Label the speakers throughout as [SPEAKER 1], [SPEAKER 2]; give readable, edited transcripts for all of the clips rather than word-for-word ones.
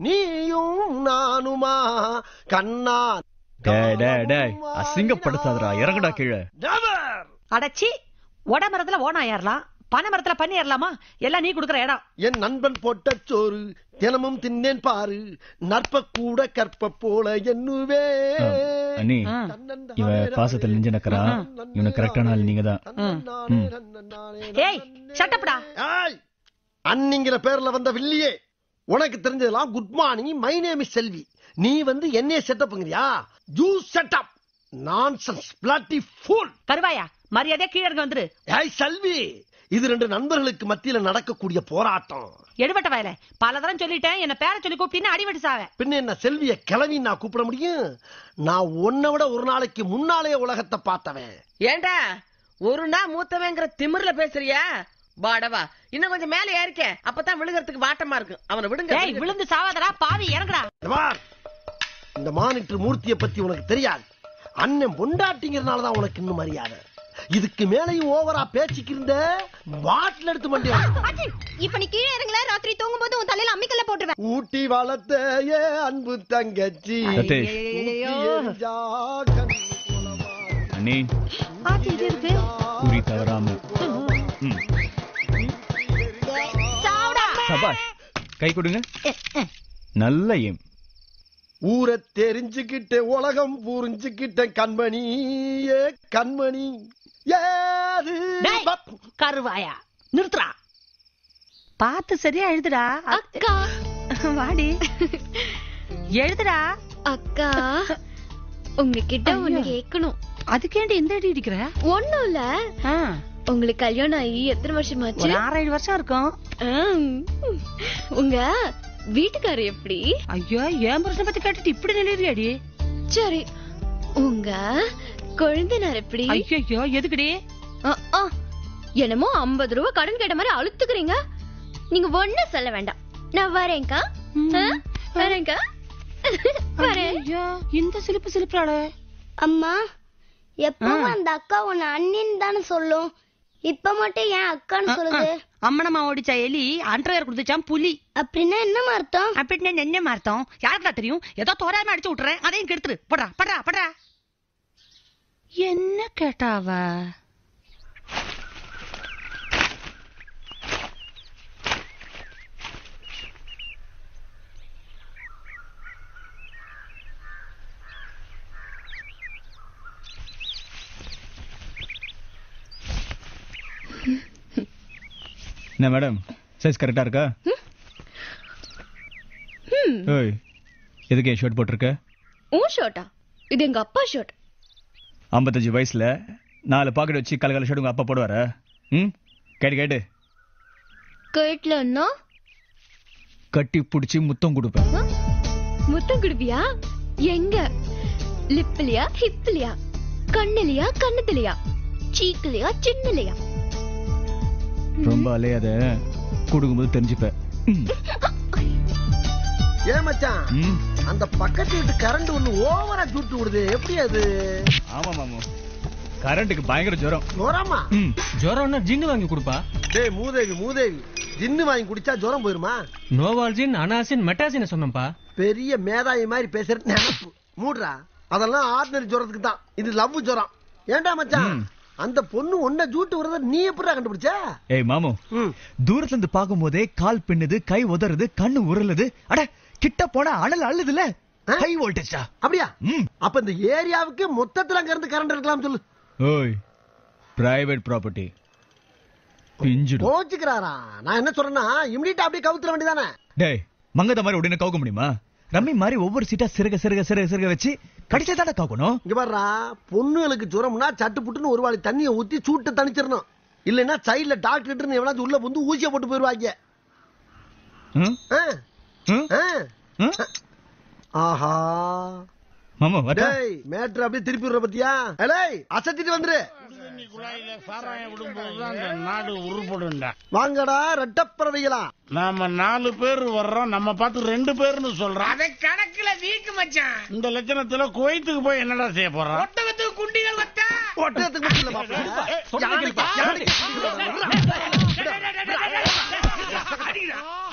[SPEAKER 1] நீயும் நானுமா கண்ணா.
[SPEAKER 2] அசிங்கப்படுத்தாதடா, இறங்கடா கீழே.
[SPEAKER 3] அடச்சி, ஒட மரத்துல ஓனா ஏறலாம், பனை மரத்துல பண்ணி ஏறலாமா? எல்லாம் நீ குடுக்கற இடம்.
[SPEAKER 1] என் நண்பன் போட்ட சோறு தினமும் தின்னேன் பாரு, நற்ப கூட கற்ப போல என்னுவே.
[SPEAKER 2] அண்ணி, இவன் பாசத்தில் நெஞ்சு நக்கறா. இவனுக்கு கரெக்டான ஆள் நீங்க தான்.
[SPEAKER 3] ஏய், ஷட்டப்டா.
[SPEAKER 1] அன்னிங்கிற பேர்ல வந்த வில்லியே, உனக்கு தெரிஞ்சதெல்லாம் good morning, my name is Selvi. நீ வந்து என்னைய செட்டப்ங்கறியா? You setup nonsense bloody fool.
[SPEAKER 3] கருவாயா, மரியாதையா கீழ இறங்க வந்துரு.
[SPEAKER 1] ஏய் செல்வி, இது ரெண்டு நண்பர்களுக்கு மத்தியில நடக்கக்கூடிய போராட்டம்.
[SPEAKER 3] எடுபட்ட வயல பல தரம் சொல்லிட்டேன், என்ன பேர சொல்லி கூப்பிட்டீங்கன்னா அடிவெட்டு சாவே.
[SPEAKER 1] பின்ன என்ன செல்விய கிளவி நான் கூப்பிட முடியும்? நான் உன்னை விட ஒரு நாளைக்கு முன்னாலே உலகத்தை பார்த்தவன்.
[SPEAKER 4] ஏண்டா ஒரு நாள் மூத்தவங்கிற திமிர்ல பேசுறியா? பாடவா, இன்னும் கொஞ்சம் மேல ஏறிக்க, அப்பதான் விழுகிறதுக்கு வாட்டமா இருக்கு. அவனை விடுங்க.
[SPEAKER 3] விழுந்து சாவாதடா பாவி, இறங்குடா.
[SPEAKER 1] இந்த மானிட்டர் மூர்த்தியை பத்தி உனக்கு தெரியாது. அண்ணன் பொண்டாட்டிங்கிறதுனாலதான் உனக்கு இன்னும் மரியாதை. இதுக்கு மேலையும் ஓவரா பேச்சுக்கு இருந்த பாட்டில் எடுத்து மண்டியா.
[SPEAKER 5] இப்ப நீ கீழே இறங்கல, ராத்திரி தூங்கும் போது உன் தலையில அம்மிக்கல்ல போட்டுருவேன்.
[SPEAKER 1] ஊட்டி வளர்த்த ஏ அன்பு தங்கச்சி.
[SPEAKER 2] அண்ணி, குறி தவறாம. சபாஷ், கை கொடுங்க. நல்ல எம்.
[SPEAKER 1] ஊரை தெரிஞ்சுக்கிட்ட உலகம் புரிஞ்சுக்கிட்ட கண்மணி, ஏ கண்மணி. ஏது
[SPEAKER 3] கருவாயா, நிறுத்துறா. பார்த்து சரியா எழுதுடா.
[SPEAKER 5] அக்கா
[SPEAKER 3] வாடி எழுதுடா.
[SPEAKER 5] அக்கா உங்ககிட்ட ஒண்ணு கேட்கணும்.
[SPEAKER 3] அதுக்கேண்டி இந்த அடி அடிக்கிற?
[SPEAKER 5] ஒண்ணும் இல்ல, உங்களுக்கு கல்யாணம் ஆகி எத்தனை வருஷமாச்சு?
[SPEAKER 3] 6-7 வருஷம் இருக்கும்.
[SPEAKER 5] உங்க வீட்டுக்காரர் எப்படி?
[SPEAKER 3] ஐயோ, என் புருஷனை பத்தி கேட்டுட்டு இப்படி நிலையாடி.
[SPEAKER 5] சரி, உங்க குழந்தைனார் எப்படி?
[SPEAKER 3] ஐயோ, எதுக்குடி?
[SPEAKER 5] என்னமோ 50 ரூபாய் கடன் கேட்ட மாதிரி அழுத்துக்கிறீங்க. நீங்க ஒண்ணு சொல்ல வேண்டாம், நான் வரேன்க்கா. வரேன்க்கா, வரேன்.
[SPEAKER 3] இந்த சிலிப்பு சிலிப்புறாளே.
[SPEAKER 6] அம்மா, எப்பவும் அந்த அக்கா உன்னை அண்ணின்னு தானே சொல்லும், இப்ப மட்டும் ஏன் அக்கான்னு சொல்லுது?
[SPEAKER 3] அம்மனம்மா ஓடிச்சா எலி, அண்டர்வேர் கொடுத்துச்சான் புலி.
[SPEAKER 6] அப்படின்னா என்ன அர்த்தம்?
[SPEAKER 3] அப்படின்னா என்ன அர்த்தம் யாருக்கா தெரியும்? ஏதோ தோராயமா அடிச்சு விட்டுறேன், அதையும் கெடுத்துரு. படுறா படுறா படுறா. என்ன கேட்டாவ?
[SPEAKER 2] என்ன மேடம், சைஸ் கரெக்டா இருக்கா? ஓய், எதுக்கு ஷர்ட் போட்டிருக்க?
[SPEAKER 5] உன் ஷர்ட்டா? இது எங்க அப்பா ஷர்ட்.
[SPEAKER 2] 55 வயசுல 4 பாக்கெட் வச்சு கலகல ஷர்ட் உங்க அப்பா போடுவாரா? கேட்டு கேட்டு
[SPEAKER 5] கேட்லன்னா
[SPEAKER 2] கட்டி பிடிச்சி முத்தம் கொடுப்பேன்.
[SPEAKER 5] முத்தம் குடுப்பியா? எங்க? லிப்லயா, ஹிப்லயா, கண்ணுலயா, கண்ணத்துலயா, சீக்குலயா, சின்னலையா?
[SPEAKER 2] ரொம்ப அலையாத, கொடுக்கும்போது தெரிஞ்சுப்ப.
[SPEAKER 1] ஏன் மச்சான், அந்த பக்கத்து வீட்டு கரண்ட் ஒண்ணு ஓவரா சுட்டு விடுது, எப்படி அது?
[SPEAKER 2] ஆமா மாமா, கரண்ட்டுக்கு பயங்கர ஜுரம்.
[SPEAKER 1] ஜுரமா?
[SPEAKER 7] ஜுரம்னா ஜின்னு வாங்கி கொடுப்பா.
[SPEAKER 1] டேய் மூதேவி மூதேவி, ஜின்னு வாங்கி குடிச்சா ஜுரம் போயிருமா?
[SPEAKER 7] நோவால்ஜின், அனாசின், மெட்டாசின் சொன்னப்பா.
[SPEAKER 1] பெரிய மேதாவி மாதிரி பேசுறது நினைப்பு. மூடுறா, அதெல்லாம் ஆர்டினரி ஜுரத்துக்கு தான், இது லவ் ஜுரம். ஏண்டா மச்சான், அந்த பொண்ணு ஒன்ன ஜூட்டு வரத நீ எப்படிடா கண்டுபிடிச்ச?
[SPEAKER 2] ஏய் மாமு, தூரத்துல இருந்து பாக்கும் போதே கால் பின்னுது, கை உதறுது, கண்ணு உருளுது. அட, கிட்ட போனா அனல் அள்ளுதுல, ஹை வோல்டேஜா?
[SPEAKER 1] அப்படியா? அப்ப இந்த ஏரியாவுக்கு மொத்தத்துல அங்க இருந்து கரண்ட் இருக்கலாம் சொல்லு.
[SPEAKER 2] ஓய், பிரைவேட் ப்ராப்பர்ட்டி பிஞ்சிடு.
[SPEAKER 1] கோச்சுக்கிறாரா? நான் என்ன சொல்றேன்னா, இமிடியேட்டா அப்படியே கவுத்துற வேண்டியதானே?
[SPEAKER 2] டேய், மங்கத மாதிரி உடனே கவுக்க முடியுமா? ரம்மி மாதிரி ஒவ்வொரு சீட்டா சிறுக சிறுக சிறுக சிறுக வச்சு கடிச்சா தானே காக்கணும்.
[SPEAKER 1] இங்க பாருடா, பொண்ணுகளுக்கு ஜுரம்னா சட்டு புட்டுன்னு ஒரு வாளி தண்ணியை ஊத்தி சூட்டை தணிச்சிடணும். இல்லைன்னா சைட்ல டாக்டர் எவனாச்சும் உள்ள வந்து ஊசியை போட்டு போயிருவாங்க. ஆஹா
[SPEAKER 2] மாமா,
[SPEAKER 1] டேய் மேட்ரு அப்படியே திருப்பி விடுற பத்தியா? ஏய், அசத்திட்டு வந்துரு.
[SPEAKER 8] நாடு உருப்படுண்டா.
[SPEAKER 1] வாங்கடா ரெட்டப்பறவைகளா,
[SPEAKER 8] நாம 4 பேர் வர்றோம், நம்ம பார்த்து 2 பேர்னு சொல்றோம்.
[SPEAKER 4] அதை கணக்குல வீக்கு மச்சான்.
[SPEAKER 8] இந்த லட்சணத்துல குவைத்துக்கு போய் என்னடா செய்ய போறோம்?
[SPEAKER 4] ஒட்டகத்துக்கு குண்டிகள் வச்சா
[SPEAKER 1] ஒட்டகத்துக்கு மட்டும் இல்ல பாப்பா, யானைக்கு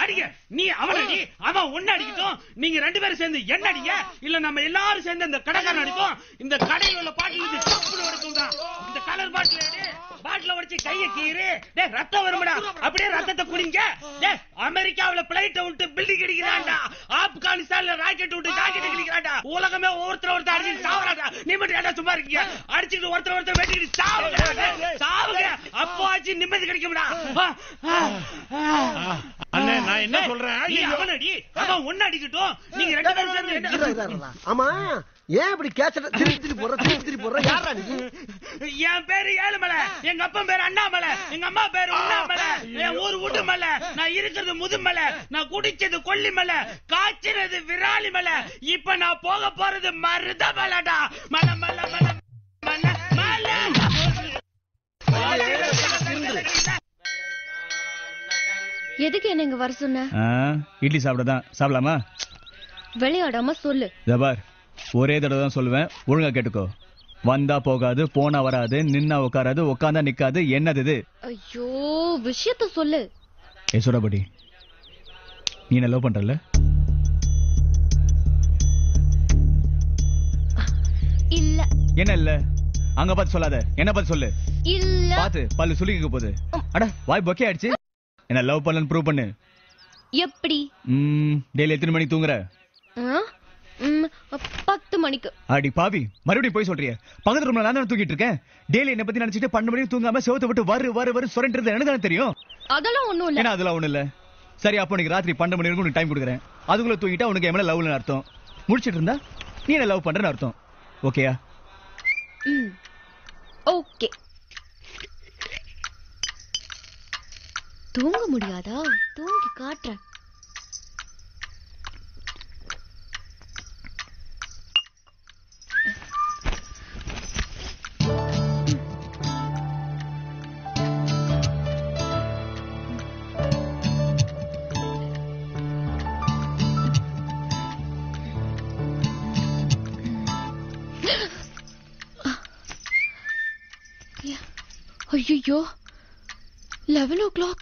[SPEAKER 8] அடிங்க. நீ அவனை அடி, அவன் ஒன்னு அடிக்கட்டும். நீங்க 2 பேரும் சேர்ந்து என்ன அடிங்க, இல்ல நம்ம எல்லாரும் சேர்ந்து அந்த கடைக்காரன் அடிப்போம். இந்த கடையில் உள்ள பாட்டில் இருந்து டப்புனு உடைக்கும் தான். இந்த கலர் பாட்டில் எடு, பாட்டில உடைச்சு கைய கீறு. டேய் ரத்தம் வரும்டா, அப்படியே ரத்தத்தை குடிங்க. டேய் அமெரிக்காவுல பிளைட் விட்டு பில்டிங் அடிக்கிறான்டா, ஆப்கானிஸ்தான்ல ராக்கெட் விட்டு ராக்கெட் அடிக்கிறான்டா. உலகமே ஒருத்தர் அடிச்சு சாவறான்டா. நீ மட்டும் என்ன சும்மா இருக்கீங்க? அடிச்சிட்டு ஒருத்தர் வெட்டிட்டு சாவுங்க. அப்போ ஆச்சு நிம்மதி கிடைக்கும்டா.
[SPEAKER 9] அண்ணே நான் என்ன சொல்றேன்,
[SPEAKER 8] நீ அவன் அடி, அவன் ஒன்னு அடிக்கட்டும். நீங்க 2 பேரும் சேர்ந்து
[SPEAKER 1] ஆமா ஏன் இப்படி கேட்ச திருப்பி போடுற யாரா நீ?
[SPEAKER 8] என் பேரு ஏழுமலை, எங்க அப்பா பேரு அண்ணாமலை, எங்க அம்மா பேரு உண்ணாமலை, என் ஊர் உடுமலை, நான் இருக்கிறது முதுமலை, நான் குடிச்சது கொல்லிமலை, காய்ச்சினது விராலிமலை, இப்ப நான் போக போறது மருதமலைடா. மலை மலை மலை மலை மலை.
[SPEAKER 5] எதுக்கு என்ன இங்க வர சொன்ன?
[SPEAKER 2] இட்லி சாப்பிடதான். சாப்பிடலாமா?
[SPEAKER 5] விளையாடாம சொல்லு.
[SPEAKER 2] ஜபார், ஒரே தடவை தான் சொல்லுவேன், ஒழுங்கா கேட்டுக்கோ. வந்தா போகாது, போனா வராது, நின்னா உட்காராது, உட்காந்தா நிக்காது. என்னது இது?
[SPEAKER 5] ஐயோ விஷயத்த சொல்லு.
[SPEAKER 2] ஏ சுரபடி, நீ என்ன லவ் பண்றல?
[SPEAKER 5] இல்ல.
[SPEAKER 2] என்ன இல்ல? அங்க பார்த்து சொல்லாத, என்ன பார்த்து சொல்லு.
[SPEAKER 5] இல்ல.
[SPEAKER 2] பாத்து பல்லு சுளிக்க போகுது. அட வாய் பொக்கே ஆயிடுச்சு. என்ன லவ் பண்ணலன்னு ப்ரூவ் பண்ணு.
[SPEAKER 5] எப்படி?
[SPEAKER 2] டெய்லி எத்தனை மணிக்கு தூங்குற?
[SPEAKER 5] 10 மணிக்கு.
[SPEAKER 2] அடி பாவி, மறுபடியும் போய் சொல்றிய. பக்கத்து ரூம்ல நான் தான் தூங்கிட்டு இருக்கேன். டெய்லி என்ன பத்தி நினைச்சிட்டு 12 மணிக்கு தூங்காம செவத்தை விட்டு வரு சுரண்டது எனக்கு தானே தெரியும்.
[SPEAKER 5] அதெல்லாம் ஒண்ணும் இல்ல.
[SPEAKER 2] ஏன்னா அதெல்லாம் ஒண்ணும் இல்ல. சரி, அப்போ நீங்க ராத்திரி 12 மணி வரைக்கும் உனக்கு டைம் கொடுக்குறேன். அதுக்குள்ள தூங்கிட்டா உனக்கு என் மேல லவ்னு அர்த்தம். முடிச்சிட்டு இருந்தா நீ என்ன லவ் பண்றேன்னு அர்த்தம். ஓகேயா?
[SPEAKER 5] ஓகே. தூங்க முடியாதா? தூங்கி காட்டுறேன். ஐயோ 11 o'clock.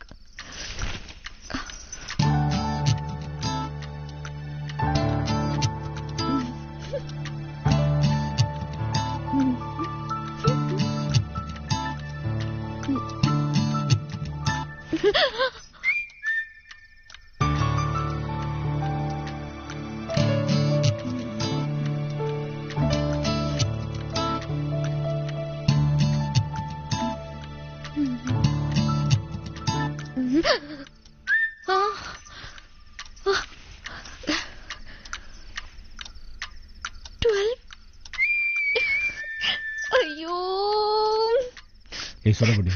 [SPEAKER 5] ஐயோ
[SPEAKER 2] சொல்லப்படி.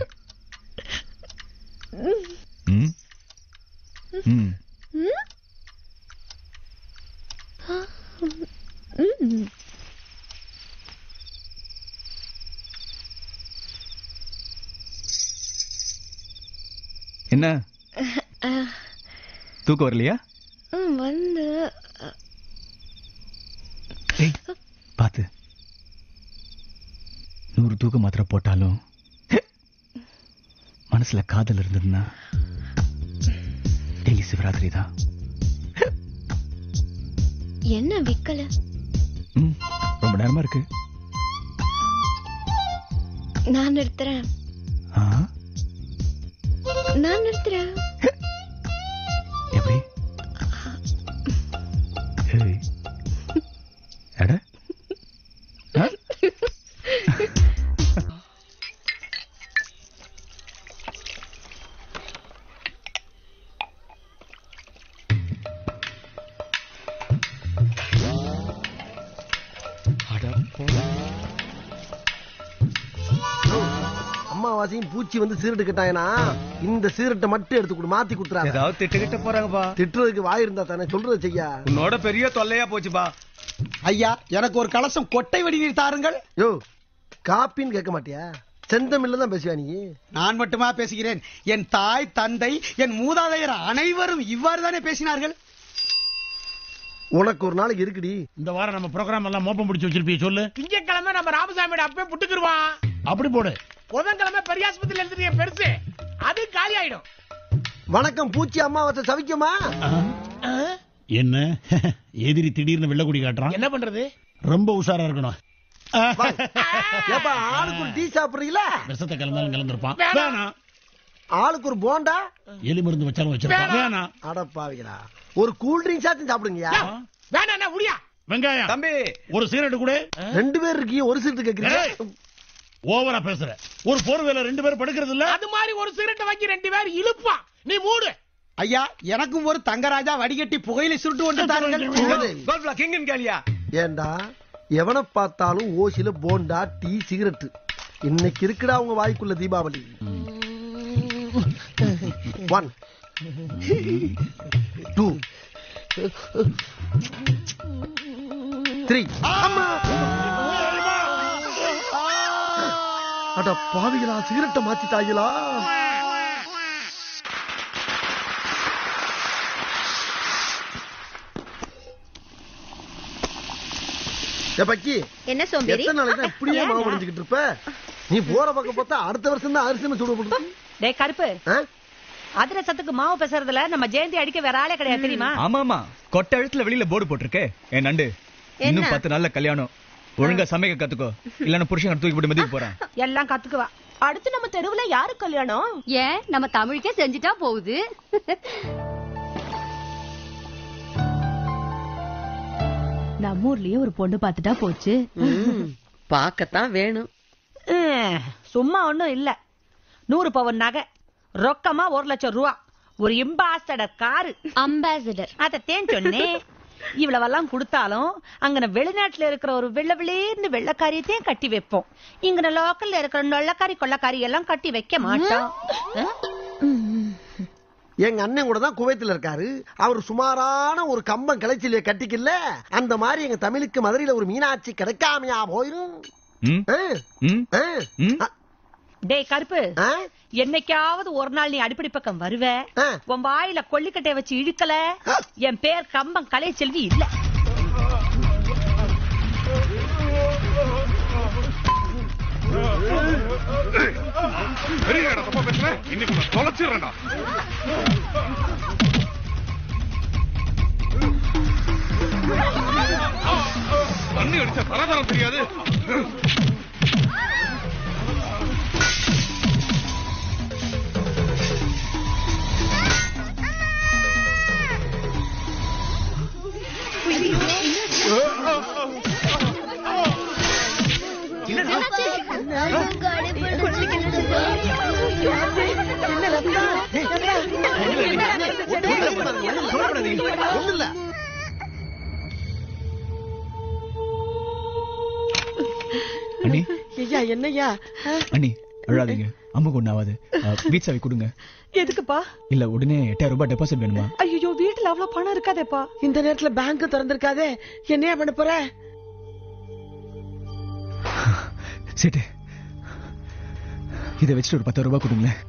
[SPEAKER 2] என்ன தூக்கம் வரலையா?
[SPEAKER 5] வந்து
[SPEAKER 2] பாத்து 100 தூக்க மாத்திரை போட்டாலும் மனசுல காதல் இருந்ததுன்னா டெய்லி சிவராத்திரி தான்.
[SPEAKER 5] என்ன விக்கல?
[SPEAKER 2] ரொம்ப நேரமா இருக்கு.
[SPEAKER 5] நான் நிறுத்துறேன். நான் நிறுத்துறேன்.
[SPEAKER 2] எப்படி? எட
[SPEAKER 1] அம்மாவாசையும் பூச்சி வந்து சீரட்டு கேட்டாங்கன்னா இந்த சீரட்டை மட்டும் எடுத்து கொடு, மாத்தி கொடுத்துறாங்க.
[SPEAKER 2] ஏதாவது திட்டுக்கிட்ட போறாங்கப்பா.
[SPEAKER 1] திட்டுறதுக்கு வாய் இருந்தா தானே சொல்றது செய்யா.
[SPEAKER 2] உன்னோட பெரிய தொல்லையா போச்சுப்பா.
[SPEAKER 10] ஐயா, எனக்கு ஒரு கலசம் கொட்டை வடிநீர் தாருங்கள்.
[SPEAKER 1] யோ, காப்பின்னு கேட்க மாட்டியா? செந்தமிழ்ல தான் பேசுவா நீ.
[SPEAKER 10] நான் மட்டுமா பேசுகிறேன்? என் தாய், தந்தை, என் மூதாதையர் அனைவரும் இவ்வாறு தானே பேசினார்கள்.
[SPEAKER 1] உனக்கு ஒரு நாளைக்கு இருக்குடி.
[SPEAKER 8] இந்த வாரம் நம்ம ப்ரோகிராம் எல்லாம் மோப்பம் பிடிச்சு வச்சிருப்பீ சொல்லு.
[SPEAKER 9] திங்கக்கிழமை நம்ம ராமசாமியோட அப்பே புட்டுக்குருவான்.
[SPEAKER 8] அப்படி போடு.
[SPEAKER 9] புதன்கிழமை பெரியாஸ்பத்திரியில எழுதுறிய பெருசு அது காலி ஆயிடும்.
[SPEAKER 1] வணக்கம் பூச்சி அம்மாவத்தை சவிக்குமா?
[SPEAKER 9] என்ன எதிரி திடீர்னு வெள்ளக்குடி காட்டுறான்?
[SPEAKER 8] என்ன பண்றது?
[SPEAKER 9] ரொம்ப உஷாரா இருக்கணும்.
[SPEAKER 1] ஏப்பா ஆளுக்கு ஒரு டீ சாப்பிடுறீங்களா?
[SPEAKER 9] விஷத்தை கலந்தாலும் கலந்துருப்பான். வேணாம்.
[SPEAKER 1] ஆளுக்கு ஒரு போண்டா
[SPEAKER 9] எலி மருந்து வச்சாலும் வச்சிருப்பான். வேணாம்.
[SPEAKER 1] அடப்பாவிங்களா, ஒரு கூல் ட்ரிங்க்ஸ் ஆச்சும் சாப்பிடுங்கயா.
[SPEAKER 8] வேணா முடியா.
[SPEAKER 9] வெங்காயம்
[SPEAKER 2] தம்பி
[SPEAKER 9] ஒரு சிகரெட் கூட.
[SPEAKER 1] 2 பேர் இருக்கீங்க, ஒரு சீட்டு கேக்குறீங்க.
[SPEAKER 9] ஓவரா பேசுற. ஒரு போர்வேல 2 பேர் படுக்கிறது இல்ல.
[SPEAKER 8] அது மாதிரி ஒரு சிகரெட் வாங்கி 2 பேர் இழுப்பான். நீ மூடு.
[SPEAKER 10] ஐயா எனக்கும் ஒரு தங்கராஜா வடிகட்டி புகையில சுருட்டு கொண்டு தாருங்கள்.
[SPEAKER 2] கிங்கன் கேளியா?
[SPEAKER 1] ஏண்டா எவனை பார்த்தாலும் ஓசில போண்டா டீ சிகரெட். இன்னைக்கு இருக்குடா உங்க வாய்க்குள்ள தீபாவளி. 1 2 3. அட பாவிகளா, சிகரெட்டை மாத்திட்டாங்களா? பக்கி
[SPEAKER 5] என்ன சோம்பேறி?
[SPEAKER 1] எத்தனை நாளைக்கு இப்படியே மாவு முடிஞ்சுக்கிட்டு இருப்ப? நீ போற பக்கம் பார்த்தா அடுத்த வருஷம் தான் அரிசி சூடு போட்டு.
[SPEAKER 3] டேய் கருப்பு, அதிரசத்துக்கு மாவு பேசுறதுல நம்ம ஜெயந்தி அடிக்க வேற ஆளே கிடையாது தெரியுமா?
[SPEAKER 2] ஆமாமா, கொட்டை எழுத்துல வெளியில போர்டு போட்டிருக்கே. என் நண்டு, இன்னும் 10 நாள்ல கல்யாணம். ஒழுங்கா சமைக்க கத்துக்கோ, இல்லன்னா புருஷன் தூக்கி போட்டு மதிக்க போறான்.
[SPEAKER 3] எல்லாம் கத்துக்குவா.
[SPEAKER 4] அடுத்து நம்ம தெருவுல யாரு கல்யாணம்?
[SPEAKER 5] ஏன் நம்ம தமிழுக்கே செஞ்சுட்டா போகுது.
[SPEAKER 3] நம்ம ஊர்லயே ஒரு பொண்ணு பாத்துட்டா போச்சு.
[SPEAKER 4] பாக்கத்தான் வேணும்.
[SPEAKER 3] சும்மா ஒண்ணும் இல்ல, 100 பவுன் நகை, ரொக்கமா 1 லட்சம் ரூபா, ஒரு அம்பாசடர் காரு.
[SPEAKER 5] அம்பாசடர்
[SPEAKER 3] அதத்தேன் சொன்னேன். இவ்வளவெல்லாம் கொடுத்தாலும் அங்க வெளிநாட்டுல இருக்கிற ஒரு வெள்ளை வெள்ளக்காரியத்தையும் கட்டி வைப்போம். இங்க லோக்கல்ல இருக்கிற நொள்ளக்காரி கொள்ளக்காரி எல்லாம் கட்டி வைக்க மாட்டோம்.
[SPEAKER 1] எங்க அண்ணன் கூட தான் குவைத்துல இருக்காரு. அவர் சுமாரான ஒரு கம்பம் கலைச்சலிய கட்டிக்கல. அந்த மாதிரி எங்க தமிழுக்கு மதுரையில ஒரு மீனாட்சி கிடைக்காமையா போயிரும்.
[SPEAKER 3] டேய் கருப்பு, என்னைக்காவது ஒரு நாள் நீ அடிப்படை பக்கம் வருவ, உன் வாயில கொல்லிக்கட்டைய வச்சு இழுக்கல, என் பேர் கம்பம் கலை செல்வி இல்ல.
[SPEAKER 9] தண்ணி அடிச்ச தரதரம் தெரியாது.
[SPEAKER 2] அண்ணி,
[SPEAKER 4] ஐயா என்னையா?
[SPEAKER 2] அண்ணி அழாதீங்க, அம்முக்கு ஒண்ணாவது. வீட் சாவி கொடுங்க.
[SPEAKER 3] எதுக்குப்பா?
[SPEAKER 2] இல்ல உடனே 8000 ரூபாய் டெபாசிட் வேணுமா?
[SPEAKER 3] ஐயோ, வீட்டுல அவ்வளவு பணம் இருக்காதேப்பா.
[SPEAKER 4] இந்த நேரத்துல பேங்க் திறந்திருக்காதே, என்னையா பண்ண போற?
[SPEAKER 2] சேட்டு, இதை வச்சுட்டு ஒரு 10,000 ரூபாய் கொடுங்களேன்.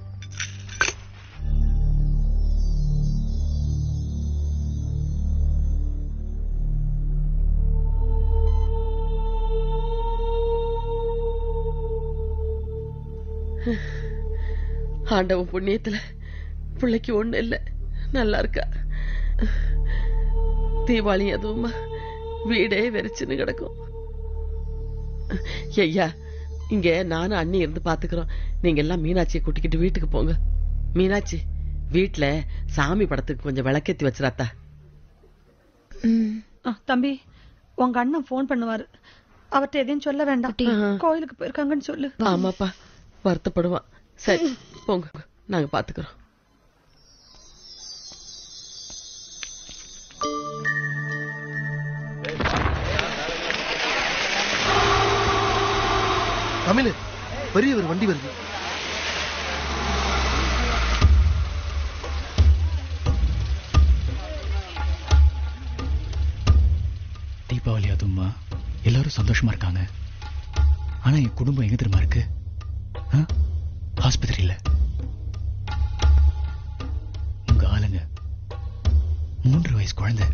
[SPEAKER 4] ஆண்டவன் புண்ணியத்துல பிள்ளைக்கு ஒண்ணு இல்ல, நல்லா இருக்கா. தீபாவளி அதுவுமா வீடே வெறிச்சுன்னு கிடக்கும். ஐயா, இங்க நானும் அண்ணி இருந்து பாத்துக்கிறோம். நீங்க எல்லாம் மீனாட்சியை கூட்டிக்கிட்டு வீட்டுக்கு போங்க. மீனாட்சி, வீட்டுல சாமி படத்துக்கு கொஞ்சம் விளக்கேத்தி வச்சிராத்தா.
[SPEAKER 3] தம்பி, உங்க அண்ணன் போன் பண்ணுவாரு, அவர்கிட்ட எதையும் சொல்ல வேண்டாம். கோயிலுக்கு போயிருக்காங்கன்னு சொல்லு.
[SPEAKER 4] ஆமாப்பா, வருத்தப்படுவான். சரி போங்க, நாங்க பாத்துக்கிறோம்.
[SPEAKER 1] தமிழ், பெரிய ஒரு வண்டி வருது.
[SPEAKER 2] தீபாவளி அதுமா எல்லாரும் சந்தோஷமா இருக்காங்க. ஆனா என் குடும்பம் எங்க தெரியுமா இருக்கு? ஆஸ்பத்திரியில. உங்க ஆளுங்க 3 வயசு குழந்தை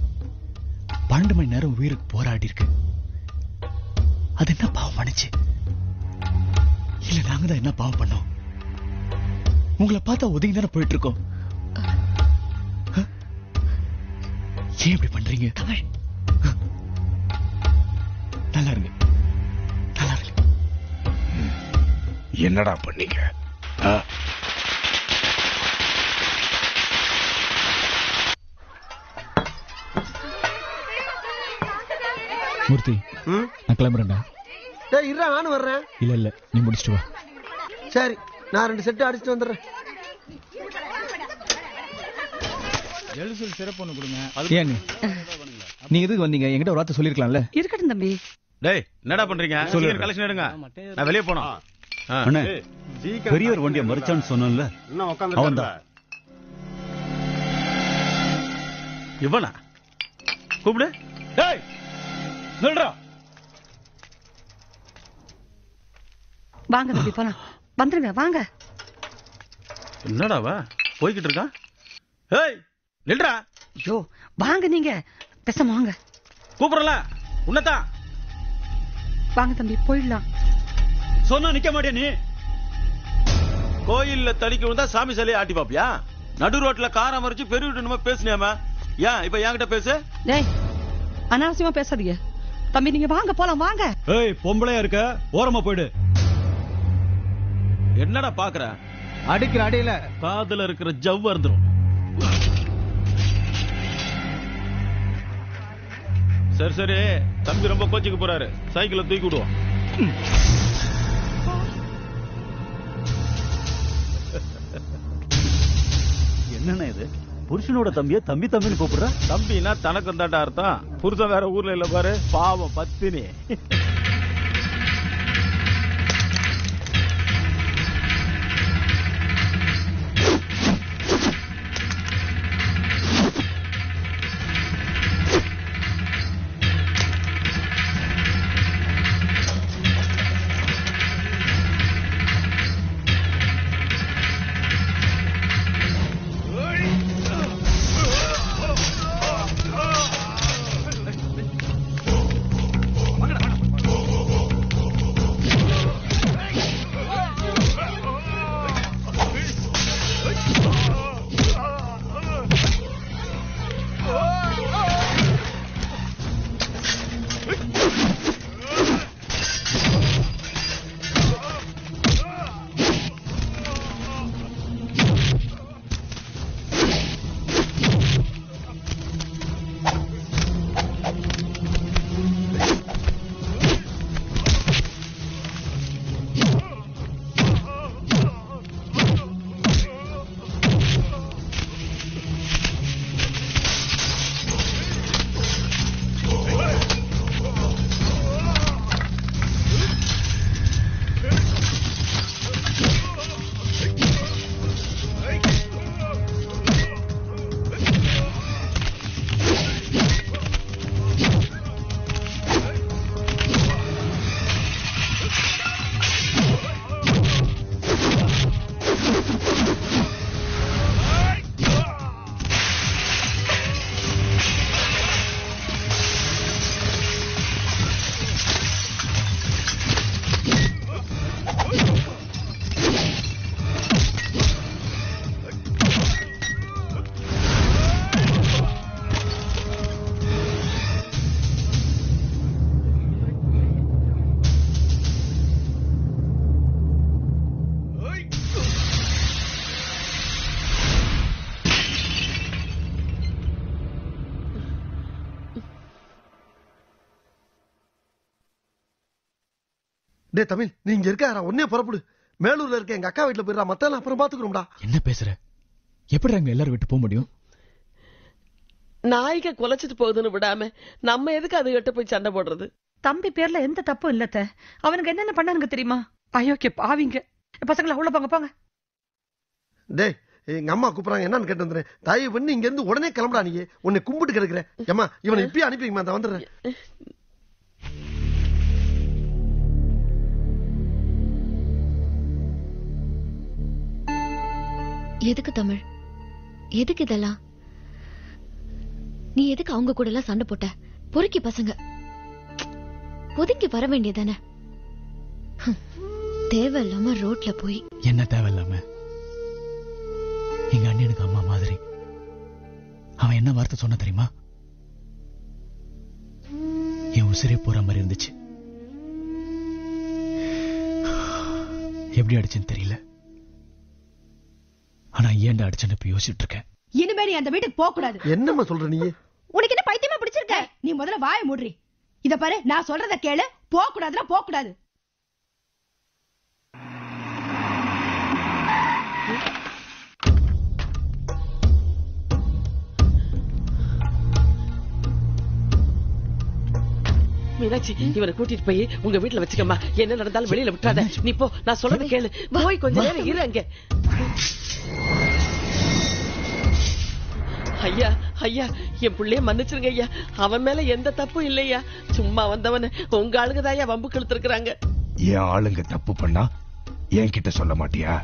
[SPEAKER 2] 12 மணி நேரம் உயிருக்கு போராடி இருக்கு. அது என்ன பாவம் பண்ணுச்சு? இல்ல நாங்க தான் என்ன பாவம் பண்ணோம்? உங்களை பார்த்தா ஒதுங்கி தானே போயிட்டு இருக்கோம். ஏன் இப்படி பண்றீங்க?
[SPEAKER 3] தமிழ்,
[SPEAKER 2] நல்லா இருங்க, நல்லா இருங்க.
[SPEAKER 9] என்னடா பண்ணீங்க?
[SPEAKER 2] மூர்த்தி, நான் கிளம்புறேன்டா.
[SPEAKER 1] டேய் இருடா, நானும் வர்றேன்.
[SPEAKER 2] இல்ல நீ முடிச்சிட்டு வா.
[SPEAKER 1] சரி, நான் 2 செட்டு அடிச்சுட்டு வந்துடுறேன்.
[SPEAKER 2] எழுசல் சிறப்பு ஒண்ணு கொடுங்க. ஏங்க நீங்க எதுக்கு வந்தீங்க? என்கிட்ட ஒரு வார்த்தை சொல்லிருக்கலாம்ல.
[SPEAKER 3] இருக்கட்டும் தம்பி.
[SPEAKER 8] டேய் என்னடா பண்றீங்க? சீக்கிரம் கலெக்ஷன் எடுங்க, நான் வெளியே போறோம்.
[SPEAKER 11] அண்ணே, பெரியவர் வண்டியை மறிச்சான்னு சொன்னல, அவன்தான்.
[SPEAKER 8] இவனா கூப்பிடு.
[SPEAKER 11] டேய் நில்றா.
[SPEAKER 3] வாங்க தம்பி போலாம். வந்துருங்க வாங்க.
[SPEAKER 8] என்னடாவா போய்கிட்டு இருக்கான்? ஏய் நில்றா.
[SPEAKER 3] ஐயோ வாங்க, நீங்க பேசாம வாங்க.
[SPEAKER 8] கூப்பிடல உன்னதான்.
[SPEAKER 3] வாங்க தம்பி போயிடலாம்.
[SPEAKER 11] சொன்னா நிக்க மாட்டியா நீ?
[SPEAKER 8] கோயில்ல தடிக்க விழுந்தா சாமி சிலையை ஆட்டி பாப்பியா? நடு ரோட்ல காரை மறிச்சு பெரிய பேசுனியாமா? ஏன் இப்ப என்கிட்ட பேசு?
[SPEAKER 3] டேய் அனாவசியமா பேசாதீங்க தம்பி, நீங்க வாங்க போலாம் வாங்க.
[SPEAKER 11] ஏய் பொம்பளையா இருக்க, ஓரமா போயிடு.
[SPEAKER 8] என்னடா பாக்குற?
[SPEAKER 10] அடிக்கிற அடியில
[SPEAKER 8] காதுல இருக்கிற ஜவ் அறுந்துரும். சரி தம்பி ரொம்ப கோச்சிக்கு போறாரு, சைக்கிளை தூக்கி விடுவோம்.
[SPEAKER 11] என்னன்னா இது? புருஷனோட தம்பிய தம்பி தம்பின்னு கூப்பிடுற?
[SPEAKER 8] தம்பினா தனக்கு தாண்டா அர்த்தம். புருஷன் வேற ஊர்ல இல்ல பாரு, பாவம் பத்தினி.
[SPEAKER 1] டே தமிழ், நீ இங்க இருக்க, உடனே புறப்படு. மேலூர்ல இருக்க எங்க அக்கா வீட்டுல போயிடா, மத்தெல்லாம் அப்புறம் பாத்துக்கிறோம்டா.
[SPEAKER 2] என்ன பேசுற? எப்படி அங்க எல்லாரும் விட்டு போக முடியும்?
[SPEAKER 4] நாய்க்க குலைச்சிட்டு போகுதுன்னு விடாம நம்ம எதுக்கு அதுகிட்ட போய் சண்டை போடுறது?
[SPEAKER 3] தம்பி பேர்ல எந்த தப்பும் இல்லத்த. அவனுக்கு என்னென்ன பண்ணானுங்க தெரியுமா? அயோக்கிய பாவிங்க. பசங்களா உள்ள போங்க போங்க.
[SPEAKER 1] டே எங்க அம்மா கூப்பிடுறாங்க, என்னன்னு கேட்டு வந்துடுறேன். தயவு பண்ணி இங்க இருந்து உடனே கிளம்புடா. நீ உன்னை கும்பிட்டு கிடக்குற. ஏமா இவனை இப்பயே அனுப்பிங்கம்மா, நான் வந்துடுறேன்.
[SPEAKER 5] எதுக்கு தமிழ்? எதுக்கு இதெல்லாம்? நீ எதுக்கு அவங்க கூட எல்லாம் சண்டை போட்ட? பொறுக்கி பசங்க ஒதுங்கி வர வேண்டியதானே? தேவையில்லாம ரோட்ல போய்.
[SPEAKER 2] என்ன தேவையில்லாம? எங்க அண்ணனுக்கு அம்மா மாதிரி. அவன் என்ன வார்த்தை சொன்ன தெரியுமா? உசிரே போற மாதிரி இருந்துச்சு. எப்படி அடிச்சேன்னு தெரியல. ஆனா ஏன்டா அடிச்சேன்னு இப்ப யோசிச்சுட்டு இருக்கேன்.
[SPEAKER 12] இனிமே நீ அந்த வீட்டுக்கு போக கூடாது.
[SPEAKER 1] என்னம்மா சொல்ற நீ?
[SPEAKER 12] உனக்கு என்ன பைத்தியமா பிடிச்சிருக்க? நீ முதல்ல வாயை மூடுறி. இத பாரு, நான் சொல்றத கேளு. போக கூடாதுன்னா போக கூடாது.
[SPEAKER 4] மீனாட்சி, இவனை கூட்டிட்டு போய் உங்க வீட்டுல வச்சுக்கம்மா. என்ன நடந்தாலும் வெளியில விட்டுறாத. நீ போ, நான் சொல்றத கேளு. போய் கொஞ்ச நேரம் இரு அங்க. ஐயா ஐயா, என் பிள்ளைய மன்னிச்சிருங்க ஐயா. அவன் மேல எந்த தப்பும் இல்லையா. சும்மா வந்தவன உங்க ஆளுங்கதாயா வம்பு கெடுத்திருக்கிறாங்க.
[SPEAKER 13] என் ஆளுங்க தப்பு பண்ணா என்கிட்ட சொல்ல மாட்டியா?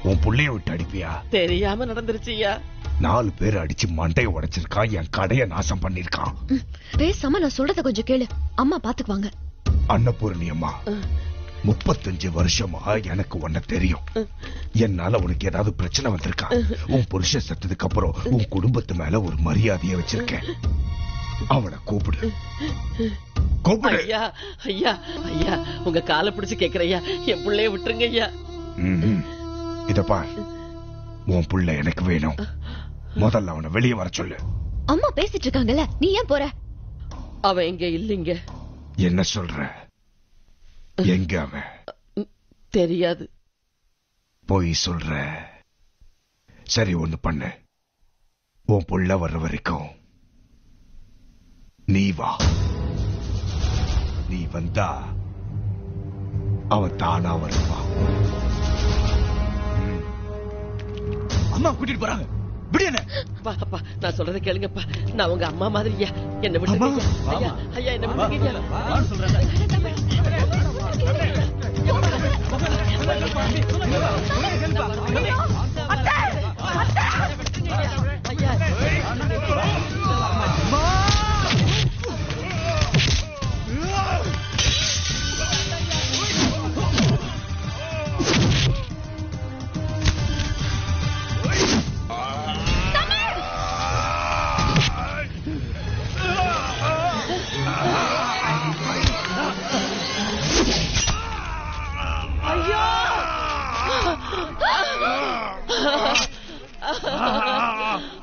[SPEAKER 13] உன் புள்ளைய விட்டு அடிப்பியா?
[SPEAKER 4] தெரியாம நடந்துருச்சு ஐயா.
[SPEAKER 13] 4 பேர் அடிச்சு மண்டைய உடைச்சிருக்கான். என் கடைய நாசம் பண்ணிருக்கான்.
[SPEAKER 5] பேசாம நான் சொல்றத கொஞ்சம் கேளு. அம்மா பாத்துக்குவாங்க.
[SPEAKER 13] அன்னபூர்ணி அம்மா, 35 வருஷமா எனக்கு உன்ன தெரியும். என்னால உனக்கு ஏதாவது பிரச்சனை வந்திருக்கா? உன் புருஷன் செத்ததுக்கு அப்புறம் உன் குடும்பத்து மேல ஒரு மரியாதையை வச்சிருக்கேன். அவனை கூப்பிடு.
[SPEAKER 4] ஐயா ஐயா ஐயா, உங்க காலை பிடிச்சு கேக்குறையா, என் புள்ளைய விட்டுருங்க ஐயா.
[SPEAKER 13] இத பார், உன் புள்ள எனக்கு வேணும். முதல்ல அவனை வெளியே வர சொல்லு.
[SPEAKER 5] அம்மா பேசிட்டு இருக்காங்கல்ல, நீ ஏன் போற?
[SPEAKER 4] அவன் எங்க இல்லைங்க.
[SPEAKER 13] என்ன சொல்ற? எங்க அவன்?
[SPEAKER 4] தெரியாது.
[SPEAKER 13] போய் சொல்ற. சரி, ஒண்ணு பண்ணு. உன் புள்ள வர்ற வரைக்கும் நீ வா. நீ வந்தா அவன் தானா வருவா.
[SPEAKER 2] அம்மா கூட்டிட்டு போறாங்க. விடுங்க.
[SPEAKER 4] அப்பா, நான் சொல்றத கேளுங்கப்பா. நான் உங்க அம்மா மாதிரியா. என்ன விட்டுருங்க ஐயா. ஐயா, என்ன விட்டுருங்க.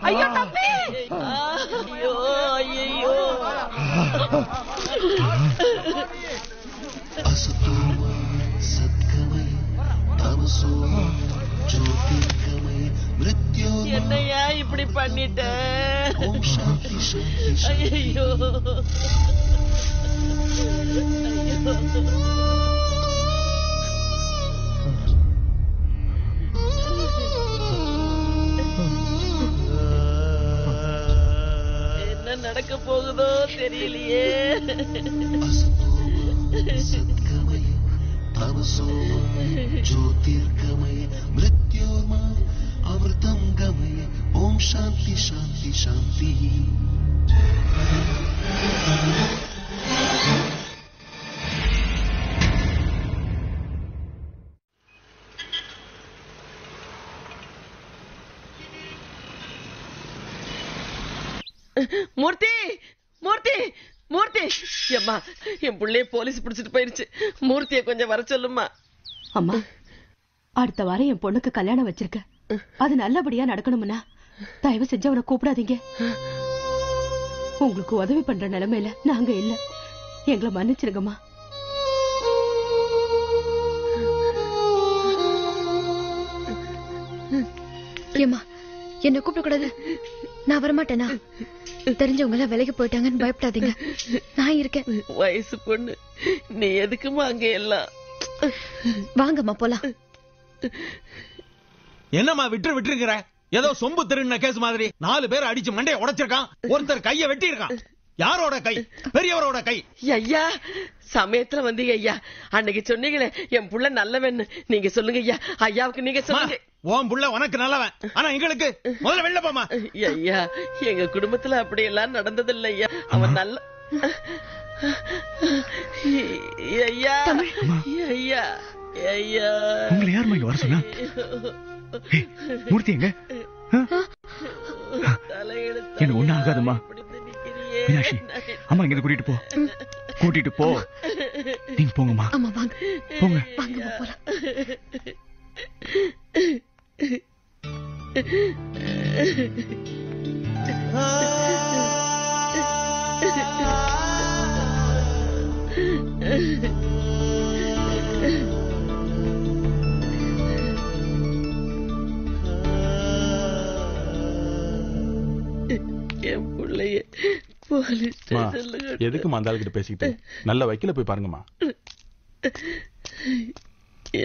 [SPEAKER 12] ஐயோ தம்பி!
[SPEAKER 4] ஐயோ ஐயோ. என்னையா இப்படி பண்ணிட்ட? ஐயோ என்ன நடக்க போகுதோ தெரியலையே.
[SPEAKER 14] ज्योतिर्गमय मृत्योर्मय अमृतं गमय ओम शांति शांति शांति.
[SPEAKER 4] மூர்த்தி மூர்த்தி மூர்த்தி, அம்மா என் பிள்ளைய போலீஸ் பிடிச்சிட்டு போயிருச்சு. மூர்த்திய கொஞ்சம் வர சொல்லுமா.
[SPEAKER 12] அம்மா, அடுத்த வாரம் என் பொண்ணுக்கு கல்யாணம் வச்சிருக்க. அது நல்லபடியா நடக்கணும்னா தயவு செஞ்சு அவனை கூப்பிடாதீங்க. உங்களுக்கு உதவி பண்ற நிலைமையில நாங்க இல்ல. எங்களை மன்னிச்சிருங்கம்மா.
[SPEAKER 5] ஏமா, என்ன கூப்பிடக்கூடாது. நான் வரமாட்டேனா? தெரிஞ்சவங்க எல்லாம் வேலைக்கு போயிட்டாங்கன்னு பயப்படாதீங்க, நான் இருக்கேன்.
[SPEAKER 4] வயசு பொண்ணு, நீ எதுக்குமா அங்க எல்லாம்?
[SPEAKER 5] வாங்கம்மா போலாம்.
[SPEAKER 15] என்னம்மா விட்டுருங்கிற? ஏதோ சொம்பு திருடின கேஸ் மாதிரி 4 பேர் அடிச்சு மண்டைய உடைச்சிருக்கான். ஒருத்தர் கைய வெட்டி இருக்கான். யாரோட கை? பெரியவரோட கை.
[SPEAKER 4] ஐயா, சமயத்துல வந்தீங்க ஐயா. அன்னைக்கு சொன்னீங்களே என் புள்ள நல்லவன், நீங்க சொல்லுங்க ஐயா. ஐயாவுக்கு நீங்க சொல்லுங்க.
[SPEAKER 15] உன் புள்ள உனக்கு நல்லவன், ஆனா எங்களுக்கு முதல்ல வெளில போமா.
[SPEAKER 4] ஐயா, எங்க குடும்பத்துல அப்படி எல்லாம் நடந்ததில்லை ஐயா. அவன் நல்ல ஐயா. ஐயா ஐயா,
[SPEAKER 2] உங்களை யாருமா இங்க வர சொன்னா? மூர்த்தி எங்க? எனக்கு ஒண்ணும் ஆகாதுமா. மீனாட்சி அம்மா இங்க கூட்டிட்டு போ, கூட்டிட்டு போ. நீங்க போங்கம்மா.
[SPEAKER 5] அம்மா வாங்க
[SPEAKER 2] போங்க.
[SPEAKER 5] வாங்க போலாம்.
[SPEAKER 4] என் பிள்ளைய போலீஸ் ஸ்டேஷன்ல
[SPEAKER 16] எதுக்கு மந்தாள்கிட்ட பேசிக்கிட்டு நல்ல வக்கீல போய் பாருங்கம்மா.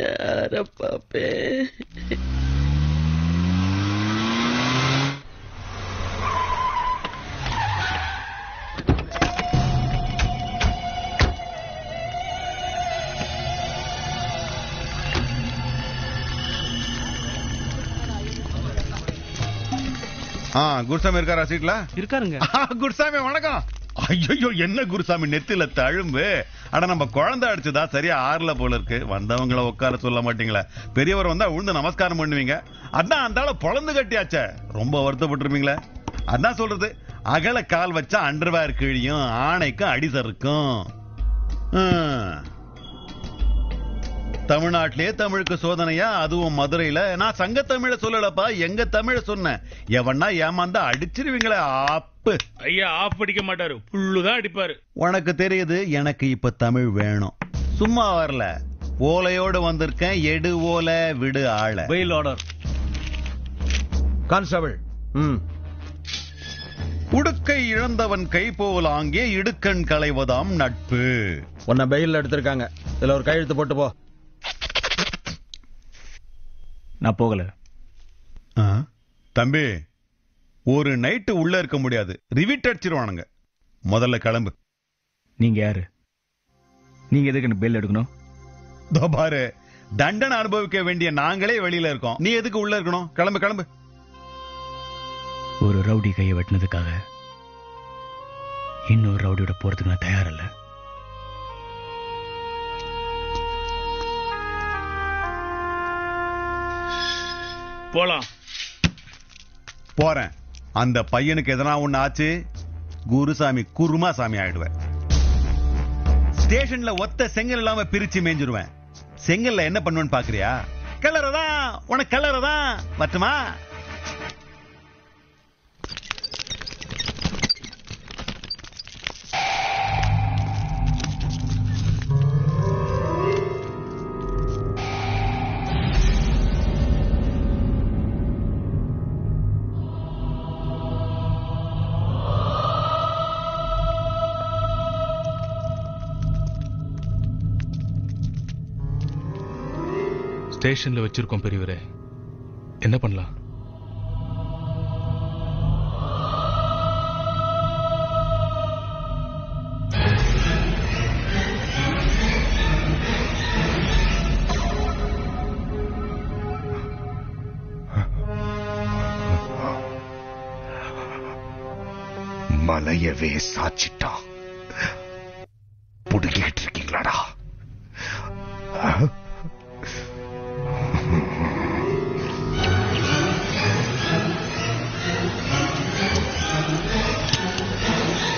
[SPEAKER 4] யார பாப்பே?
[SPEAKER 17] குருசாமி இருக்காரா சீட்ல?
[SPEAKER 7] இருக்காருங்க.
[SPEAKER 17] குருசாமி வணக்கம். ஐயோ என்ன குருசாமி நெத்தில தழும்பு. ஆனா நம்ம குழந்தை அடிச்சுதா சரியா ஆறல போல இருக்கு. வந்தவங்கள உட்கார சொல்ல மாட்டீங்களா? பெரியவர் வந்தா உழுந்து நமஸ்காரம் பண்ணுவீங்க. அதான் அந்த பொழந்து கட்டியாச்சே, ரொம்ப வருத்தப்பட்டிருப்பீங்களே. அதான் சொல்றது, அகல கால் வச்சா அண்டர்வேர் கிழியும், ஆணைக்கும் அடிசருக்கும். தமிழ்நாட்டிலேயே தமிழுக்கு சோதனையா, அதுவும் மதுரையில. நான் சங்க தமிழ சொல்லலப்பா, எங்க தமிழ சொன்னேன். எவன்னா ஏமாந்தா அடிச்சிருவீங்களே ஆப்பு.
[SPEAKER 8] ஐயா ஆப் அடிக்க மாட்டாரு, புல்லுதான் அடிப்பாரு.
[SPEAKER 17] உனக்கு தெரியுது, எனக்கு இப்ப தமிழ் வேணும். சும்மா வரல, ஓலையோடு வந்திருக்கேன். எடு ஓலை விடு ஆள.
[SPEAKER 15] Bail order. கான்ஸ்டபிள்.
[SPEAKER 17] உடுக்கை இழந்தவன் கை போல் ஆங்கே இடுக்கண் களைவதாம் நட்பு.
[SPEAKER 15] உன்னை பெயில் எடுத்திருக்காங்க, இதுல ஒரு கையெழுத்து போட்டு போ.
[SPEAKER 2] நான் போகல.
[SPEAKER 17] தம்பி, ஒரு நைட்டு உள்ள இருக்க முடியாது, ரிவிட் அடிச்சிருவானுங்க. முதல்ல கிளம்பு.
[SPEAKER 2] நீங்க யாரு? நீங்க எதுக்கு எனக்கு பெயில் எடுக்கணும்?
[SPEAKER 17] பாரு, தண்டனை அனுபவிக்க வேண்டிய நாங்களே வெளியில இருக்கோம், நீ எதுக்கு உள்ள இருக்கணும்? கிளம்பு கிளம்பு.
[SPEAKER 2] ஒரு ரவுடி கையை வெட்டினதுக்காக இன்னொரு ரவுடியோட போறதுக்கு நான் தயாரில்லை.
[SPEAKER 8] போலாம்.
[SPEAKER 17] போறேன். அந்த பையனுக்கு எதனா ஒண்ணு ஆச்சு, குருசாமி குருமா சாமி ஆயிடுவேன். ஸ்டேஷன்ல ஒத்த செங்கல் இல்லாம பிரிச்சு மேஞ்சிருவேன். செங்கல்ல என்ன பண்ணுவேன்னு பாக்குறியா? கலரதான், உனக்கு கலரதான். மட்டுமா?
[SPEAKER 16] ஸ்டேஷன்ல வச்சிருக்கோம் பெரியவரே, என்ன பண்ணலாம்?
[SPEAKER 13] மலையவே சாச்சிட்டா. புடுங்கிட்டு இருக்கீங்களாடா?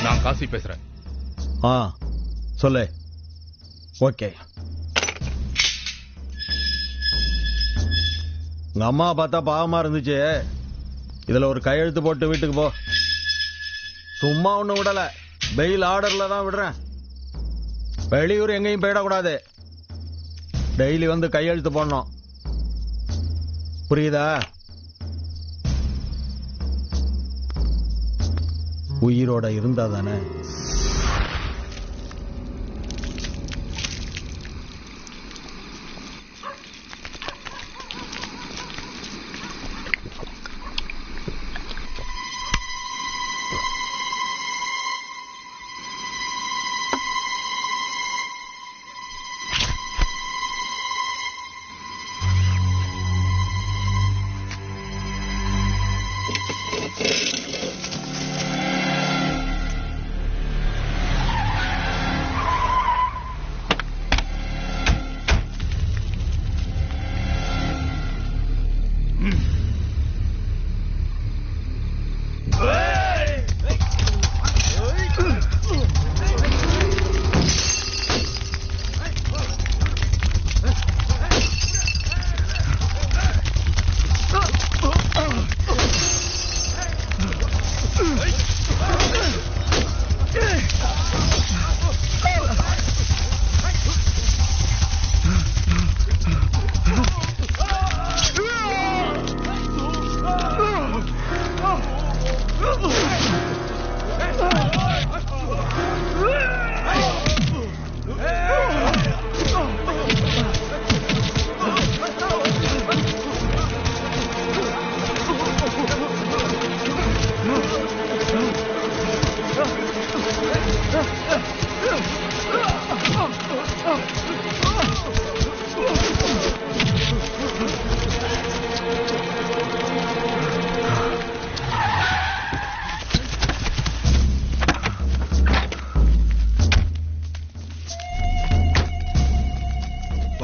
[SPEAKER 16] நான் காசி பேசுறேன்.
[SPEAKER 15] சொல்லு. ஓகே. உங்க அம்மா பார்த்தா பாவமா இருந்துச்சு, இதுல ஒரு கையெழுத்து போட்டு வீட்டுக்கு போ. சும்மா ஒண்ணு விடல, பெயில் ஆர்டர்ல தான் விடுறேன். வெளியூர் எங்கேயும் போயிடக்கூடாது. டெய்லி வந்து கையெழுத்து போடணும், புரியுதா? உயிரோட இருந்தா தானே.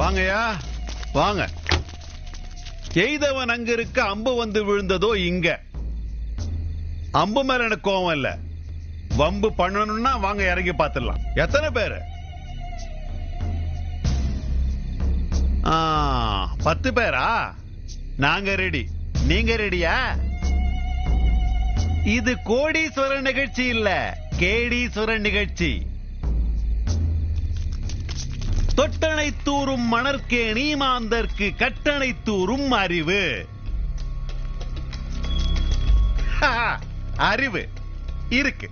[SPEAKER 17] வாங்கயா வாங்க. எய்தவன் அங்க இருக்க, அம்பு வந்து விழுந்ததோ இங்க. அம்பு மேல எனக்கு கோவம் இல்ல, வம்பு பண்ணணும்னா வாங்க இறங்கி பாத்துடலாம். எத்தனை பேரு? 10 பேரா? நாங்க ரெடி. நீங்க ரெடியா? இது கோடீஸ்வர நிகழ்ச்சி இல்ல, கேடீஸ்வர நிகழ்ச்சி. தொட்டனை தூரும் மணற்கேணி மாந்தர்க்கு கட்டணை தூரும் அறிவு. அறிவு இருக்கு.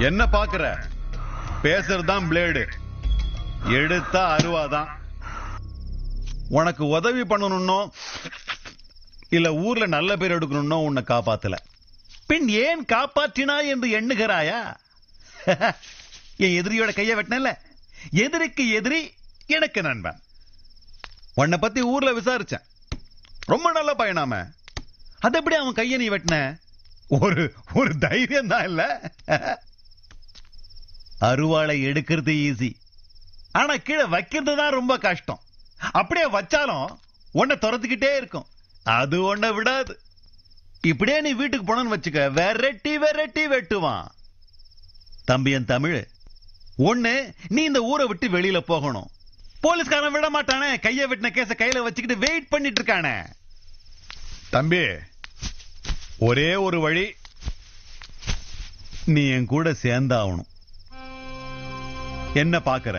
[SPEAKER 17] என்ன பாக்குற? பேசுறதுதான் பிளேடு, எடுத்தா அருவாதான். உனக்கு உதவி பண்ணணும்னோ இல்ல ஊர்ல நல்ல பேர் எடுக்கணும்னோ உன்னை காப்பாத்தல. பின் ஏன் காப்பாற்றினா என்று எண்ணுகிறாயா? என் எதிரியோட கைய வெட்டினல, எதிரிக்கு எதிரி எனக்கு நண்பன். உன்னை பத்தி ஊர்ல விசாரிச்சேன், ரொம்ப நல்ல பையனாம. அது எப்படி அவன் கைய நீ வெட்டின? ஒரு தைரியம் தான் இல்ல. அருவாளை எடுக்கிறது ஈஸி, ஆனா கீழே வைக்கிறது தான் ரொம்ப கஷ்டம். அப்படியே வச்சாலும் உன்னை துரத்துக்கிட்டே இருக்கும், அது உன்னை விடாது. இப்படியே நீ வீட்டுக்கு போனன்னு வச்சுக்க, வெரைட்டி வெரைட்டி வெட்டுவான். தம்பி என் தமிழ், ஒண்ணு நீ இந்த ஊரை விட்டு வெளியில போகணும். போலீஸ்காரன் விட மாட்டானே, கைய வெட்டின கேஸ கையில வச்சுக்கிட்டு வெயிட் பண்ணிட்டு இருக்கானே. தம்பி, ஒரே ஒரு வழி, நீ என் கூட சேர்ந்தாகணும். என்ன பாக்குற?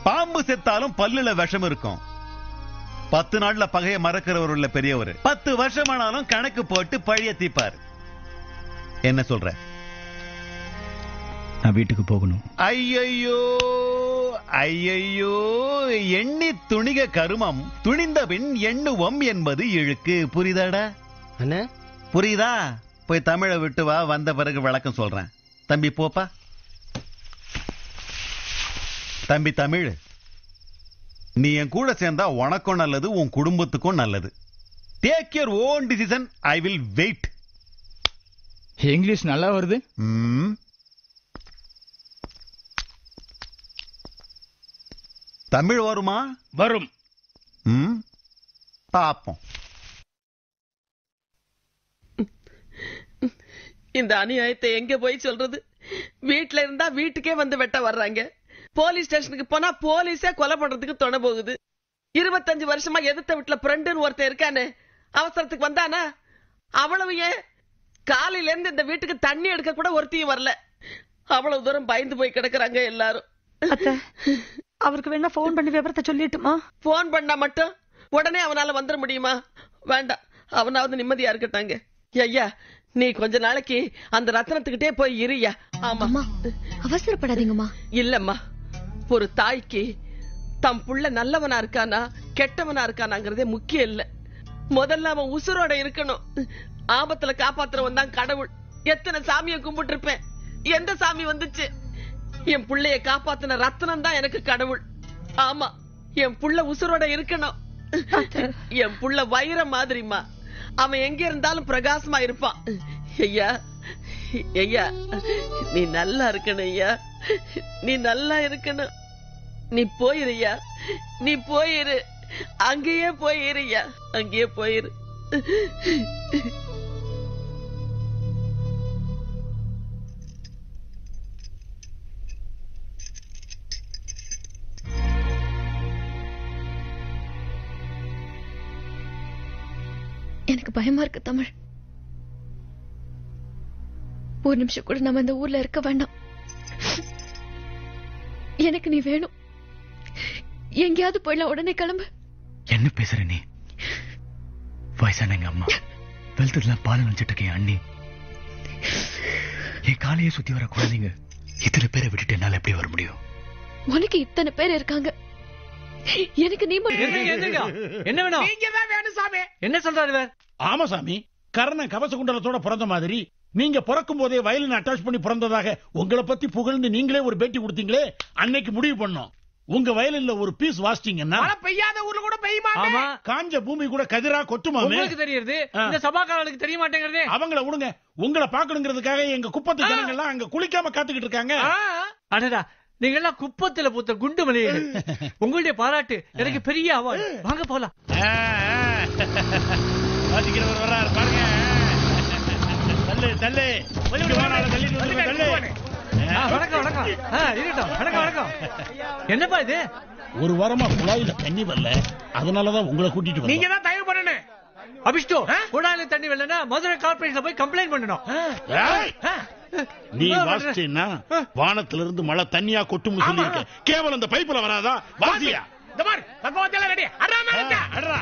[SPEAKER 17] பாம்பு செத்தாலும் பல்லுல விஷம் இருக்கும். 10 நாள்ல பகைய மறக்கிறவர் உள்ள பெரியவர் 10 வருஷமானாலும் கணக்கு போட்டு பழிய தீப்பாரு. என்ன சொல்ற?
[SPEAKER 2] நான் வீட்டுக்கு போகணும்.
[SPEAKER 17] ஐயையோ ஐயையோ, எண்ணி துணிக கருமம், துணிந்த பின் எண்ணுவம் என்பது இழுக்கு. புரியுதாடா?
[SPEAKER 1] என்ன
[SPEAKER 17] புரியுதா? போய் தமிழை விட்டு வா, வந்த பிறகு விளக்கம் சொல்றேன். தம்பி போப்பா. தம்பி தமிழ், நீ என் கூட சேர்ந்தா உனக்கும் நல்லது, உன் குடும்பத்துக்கும் நல்லது. Take your own decision, I will wait.
[SPEAKER 2] English நல்லா வருது.
[SPEAKER 17] தமிழ் வருமா?
[SPEAKER 9] வரும்.
[SPEAKER 17] பாப்போம்.
[SPEAKER 4] இந்த அநியாயத்தை எங்க போய் சொல்றது? வீட்டுல இருந்தா வீட்டுக்கே வந்து வெட்ட வர்றாங்க, போலீஸ் ஸ்டேஷனுக்கு போனா போலீஸே கொலை பண்றதுக்கு துணை போகுது. 25 வருஷமா எதிர்த்த வீட்டுல ஃப்ரெண்டுன்னு ஒருத்தர் இருக்கானே, அவசரத்துக்கு வந்தானா? அவ்வளவு ஏன் காலையில இருந்து இந்த வீட்டுக்கு தண்ணி எடுக்க கூட ஒருத்தையும் வரல. அவ்வளவு தூரம் பயந்து போய் கிடக்குறாங்க எல்லாரும்.
[SPEAKER 3] அவருக்கு வேணா போன் பண்ணி விவரத்தை சொல்லிட்டுமா?
[SPEAKER 4] போன் பண்ணா மட்டும் உடனே அவனால வந்துட முடியுமா? வேண்டாம், அவனாவது நிம்மதியா இருக்கட்டாங்க. ஐயா, நீ கொஞ்ச நாளைக்கு அந்த ரத்னத்துக்கிட்டே போய் இருயா. ஆமா,
[SPEAKER 5] அவசரப்படாதீங்கம்மா.
[SPEAKER 4] இல்லம்மா, ஒரு தாய்க்கு தம் புள்ள நல்லவனா இருக்கானா கெட்டவனா இருக்கானாங்கிறதே முக்கியம் இல்ல. முதல்ல அவன் உசுரோட இருக்கணும். ஆபத்துல காப்பாத்துறவன் தான் கடவுள். எத்தனை சாமியை கும்பிட்டு இருப்பேன், எந்த சாமி வந்துச்சு? என் புள்ளைய காப்பாத்தின ரத்னம் தான் எனக்கு கடவுள். ஆமா, என் புள்ள உசுரோட இருக்கணும். என் புள்ள வைரம் மாதிரிமா, அவன் எங்க இருந்தாலும் பிரகாசமா இருப்பான். ஐயா ஐயா, நீ நல்லா இருக்கணும் ஐயா, நீ நல்லா இருக்கணும். நீ போயிரு, நீ போயிரு, அங்கேயே போயிருயா, அங்கேயே போயிரு.
[SPEAKER 5] எனக்கு பயமா இருக்கு தமிழ். ஒரு நிமிஷம் கூட நம்ம இந்த ஊர்ல இருக்க வேண்டாம். எனக்கு நீ வேணும். எங்கேயாவது போயிடலாம், உடனே கிளம்பு.
[SPEAKER 2] என்ன பேசுற நீ? வயசான எங்க அம்மா, வெளுத்ததுலாம் பால் நினைச்சிட்டு இருக்கேன் அண்ணி. என் காலையே சுத்தி வர குழந்தைங்க, இத்தனை பேரை விட்டுட்டு என்னால எப்படி வர முடியும்?
[SPEAKER 5] உனக்கு இத்தனை பேர் இருக்காங்க, எனக்கு நீ
[SPEAKER 7] என்ன வேணும்?
[SPEAKER 9] நீங்க தான் வேணும் சாமி.
[SPEAKER 7] என்ன சொல்றாரு?
[SPEAKER 9] ஆமா சாமி, கர்ணன் கவச குண்டலத்தோட பிறந்த மாதிரி நீங்க பிறக்கும் போதே வயலின் அட்டாச் பண்ணி பிறந்ததாக உங்களை பத்தி புகழ்ந்து நீங்களே ஒரு பேட்டி கொடுத்தீங்களே, அன்னைக்கு முடிவு பண்ணோம். உங்க வயலின்ல ஒரு பீஸ் வாசிட்டீங்கன்னா பெய்யாத ஊர்ல கூட பெய்யுமா, காஞ்ச பூமி கூட கதிரா கொட்டுமா?
[SPEAKER 7] உங்களுக்கு தெரியுது, இந்த சபாக்காரர்களுக்கு தெரிய மாட்டேங்கிறது.
[SPEAKER 9] அவங்கள விடுங்க, உங்களை பாக்கணுங்கிறதுக்காக எங்க குப்பத்து ஜனங்க எல்லாம் அங்க குளிக்காம காத்துக்கிட்டு இருக்காங்க.
[SPEAKER 7] அடடா, நீங்க எல்லாம் குப்பத்துல பூத்த குண்டு மலையீடு. உங்களுடைய பாராட்டு எனக்கு பெரிய அவார்டு. வாங்க போலாம்.
[SPEAKER 9] வாசிக்கிறவர் வர்றாரு பாருங்க. தள்ளு தள்ளு
[SPEAKER 7] வணக்கம் வணக்கம். இருக்கட்டும். வணக்கம் வணக்கம். என்னப்பா இது?
[SPEAKER 9] ஒரு வாரமா குழாயில தண்ணி வரல, அதனாலதான் உங்களை கூட்டிட்டு
[SPEAKER 8] நீங்க தான் தயவு பண்ணணும்.
[SPEAKER 7] அபிஷ்டு, குழாயில தண்ணி வரலன்னா மதுரை கார்பரேஷன்ல போய் கம்ப்ளைண்ட் பண்ணணும்.
[SPEAKER 9] நீ வாசிச்சேன்னா வானத்துல இருந்து மழை தண்ணியா கொட்டும்னு சொல்லியிருக்க. கேவலம் அந்த பைப்புல வராதா? வாசியா
[SPEAKER 8] இந்த மாதிரி பக்கவாத்தில ரெடி. அடடா